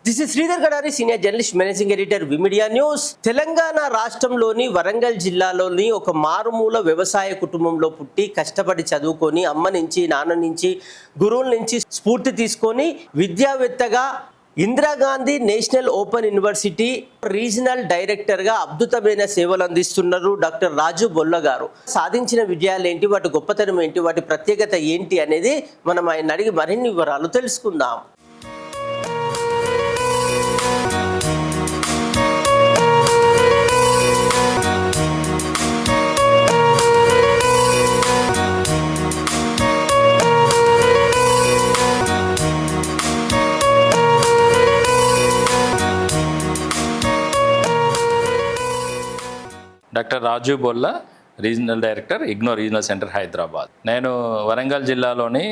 This is Sridhar Gadari, senior journalist, managing editor, V Media news. Telangana రాష్ట్రంలోని వరంగల్ జిల్లాలోని ఒక మారుమూల వ్యవసాయ కుటుంబంలో పుట్టి కష్టపడి చదువుకొని అమ్మ నుంచి, నాన్న నుంచి, గురువుల నుంచి స్ఫూర్తి తీసుకొని విద్యావేత్తగా Indira Gandhi national open university regional డైరెక్టర్గా అద్భుతమైన సేవలు అందిస్తున్నారు డాక్టర్ రాజు బొల్ల గారు. సాధించిన విజయాలు ఏంటి, వాటి గొప్పతనం ఏంటి, వాటి ప్రత్యేకత ఏంటి అనేది మనం ఆయన అడిగి మరిన్ని వివరాలు తెలుసుకుందాం. Doctor Raju Bolla, regional director, IGNOU regional centre, Hyderabad. నేను వరంగల్ జిల్లాలోని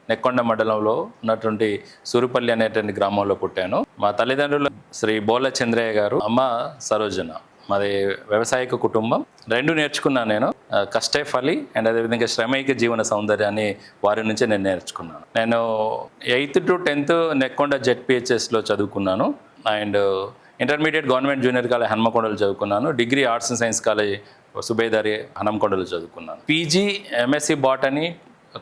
నెక్కొండ మండలంలో ఉన్నటువంటి సూరుపల్లి అనేటువంటి గ్రామంలో పుట్టాను. మా తల్లిదండ్రులు శ్రీ బోల చంద్రయ్య గారు, అమ్మ సరోజన. మాది వ్యవసాయక కుటుంబం. రెండు నేర్చుకున్నాను నేను, కష్టే ఫలి అండ్ అదేవిధంగా శ్రమైక జీవన సౌందర్యాన్ని వారి నుంచి నేను నేర్చుకున్నాను. నేను 8th to 10th నెక్కొండ జెడ్పిహెచ్ఎస్లో చదువుకున్నాను. And intermediate government junior college హన్మకొండలో చదువుకున్నాను. Degree arts and science college Subedari హన్మకొండలో చదువుకున్నాను. PG MSc botany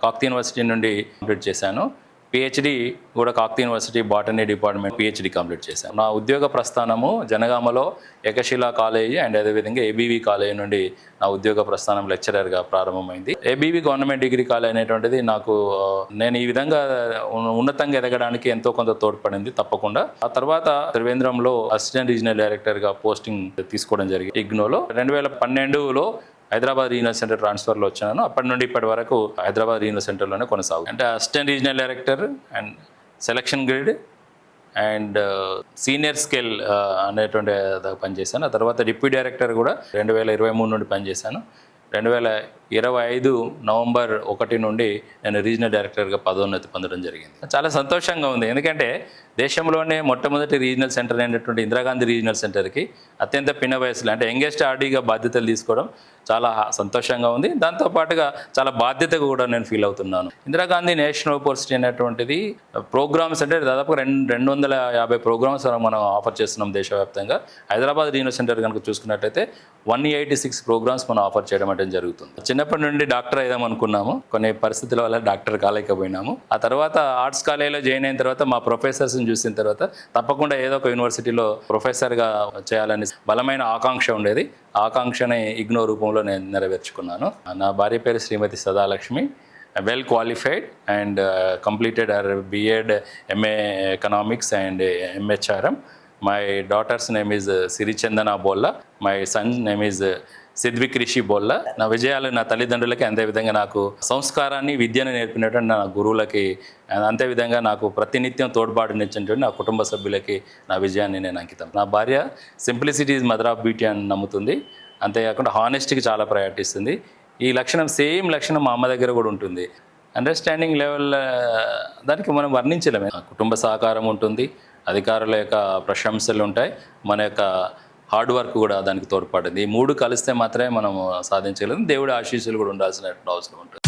Kakatiya university నుండి కంప్లీట్ చేశాను. పిహెచ్డి కూడా Kakatiya university botany department PhD complete చేశాను. నా ఉద్యోగ ప్రస్థానము జనగామలో ఏకశిలా కాలేజీ అండ్ అదేవిధంగా ఏబీవీ కాలేజీ నుండి నా ఉద్యోగ ప్రస్థానం లెక్చరర్గా ప్రారంభమైంది. ఏబీవీ గవర్నమెంట్ డిగ్రీ కాలేజ్ అనేటువంటిది నాకు నేను ఈ విధంగా ఉన్నతంగా ఎదగడానికి ఎంతో కొంత తోడ్పడింది తప్పకుండా. ఆ తర్వాత త్రివేంద్రంలో అసిస్టెంట్ రీజనల్ డైరెక్టర్గా పోస్టింగ్ తీసుకోవడం జరిగింది. ఇగ్నోలో 2012లో హైదరాబాద్ రీజనల్ సెంటర్ ట్రాన్స్ఫర్లో వచ్చాను. అప్పటి నుండి ఇప్పటి వరకు హైదరాబాద్ రీజనల్ సెంటర్లోనే కొనసాగు. అంటే assistant regional director and selection grade and senior scale అనేటువంటి పనిచేశాను. ఆ తర్వాత డిప్యూటీ డైరెక్టర్ కూడా 2023 నుండి పనిచేశాను. 2025 నవంబర్ 1 నుండి నేను రీజనల్ డైరెక్టర్గా పదోన్నతి పొందడం జరిగింది. చాలా సంతోషంగా ఉంది, ఎందుకంటే దేశంలోనే మొట్టమొదటి రీజనల్ సెంటర్ అయినటువంటి ఇందిరాగాంధీ రీజనల్ సెంటర్కి అత్యంత పిన్న వయసులో అంటే యంగెస్ట్ ఆర్డీగా బాధ్యతలు తీసుకోవడం చాలా సంతోషంగా ఉంది. దాంతోపాటుగా చాలా బాధ్యతగా కూడా నేను ఫీల్ అవుతున్నాను. ఇందిరాగాంధీ నేషనల్ యూనివర్సిటీ అనేటువంటిది ప్రోగ్రామ్స్ అంటే దాదాపు 250 ప్రోగ్రామ్స్ మనం ఆఫర్ చేస్తున్నాం దేశవ్యాప్తంగా. హైదరాబాద్ రీజనల్ సెంటర్ కనుక చూసుకున్నట్టయితే 186 ప్రోగ్రామ్స్ మనం ఆఫర్ చేయడం అంటే జరుగుతుంది. చిన్నప్పటి నుండి డాక్టర్ అయిదాం అనుకున్నాము, కొన్ని పరిస్థితుల వల్ల డాక్టర్ కాలేకపోయినాము. ఆ తర్వాత ఆర్ట్స్ కాలేజీలో జాయిన్ అయిన తర్వాత మా ప్రొఫెసర్స్ని చూసిన తర్వాత తప్పకుండా ఏదో ఒక యూనివర్సిటీలో ప్రొఫెసర్గా చేయాలని బలమైన ఆకాంక్ష ఉండేది. ఆకాంక్షని ఇగ్నో రూపంలో నేను నెరవేర్చుకున్నాను. నా భార్య పేరు Shrimati Sadalakshmi, well qualified and completed her B.Ed, MA Economics and MHRM. My daughter's name is Sirichandana Bolla. My son's name is Sidvik Rishi Bolla. నా విజయాలు నా తల్లిదండ్రులకి, అంతేవిధంగా నాకు సంస్కారాన్ని, విద్యను నేర్పినటువంటి నా గురువులకి, అంతేవిధంగా నాకు ప్రతినిత్యం తోడ్పాటునిచ్చినటువంటి నా కుటుంబ సభ్యులకి నా విజయాన్ని నేను అంకితం. నా భార్య simplicity is mother of beauty అని నమ్ముతుంది. అంతేకాకుండా హానెస్టీకి చాలా ప్రయారిటీ ఇస్తుంది. ఈ లక్షణం, సేమ్ లక్షణం మా అమ్మ దగ్గర కూడా ఉంటుంది. అండర్స్టాండింగ్ లెవెల్ దానికి మనం వర్ణించలేమే. కుటుంబ సహకారం ఉంటుంది, అధికారుల యొక్క ప్రశంసలు ఉంటాయి, మన యొక్క హార్డ్ వర్క్ కూడా దానికి తోడ్పడింది. ఈ మూడు కలిస్తే మాత్రమే మనం సాధించగలం. దేవుడి ఆశీస్సులు కూడా ఉండాల్సిన అవసరం ఉంటుంది.